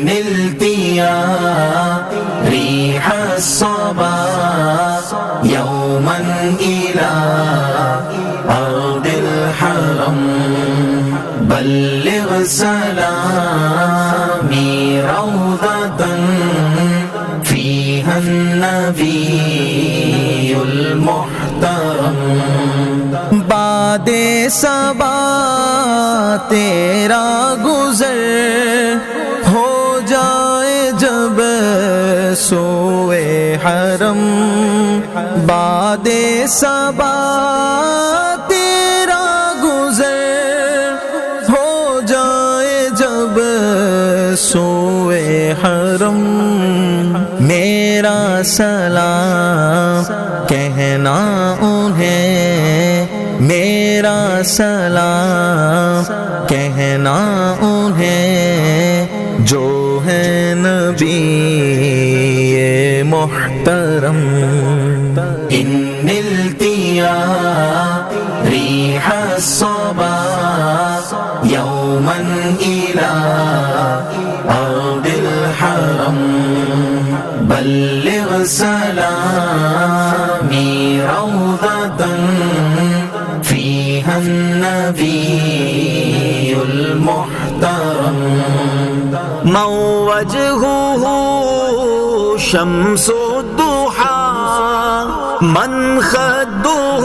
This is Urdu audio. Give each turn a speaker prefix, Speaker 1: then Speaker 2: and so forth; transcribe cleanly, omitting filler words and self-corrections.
Speaker 1: نلت يا ريح الصبا يوما إلى أرض الحرم بلغ سلامي روضة فيها النبي المحترم
Speaker 2: باد صبا تیرا گزر ہو جائے جب سوئے حرم، باد صبا تیرا گزر ہو جائے جب سوئے حرم، میرا سلام کہنا انہیں، میرا سلام کہنا انہیں جو ہے نبی محترم۔
Speaker 1: إن نلت يا ريح الصبا يوما إلى أرض الحرم بلغ سلامي روضة فيها النبي المحترم
Speaker 2: من وجهه شمس الضحى من خده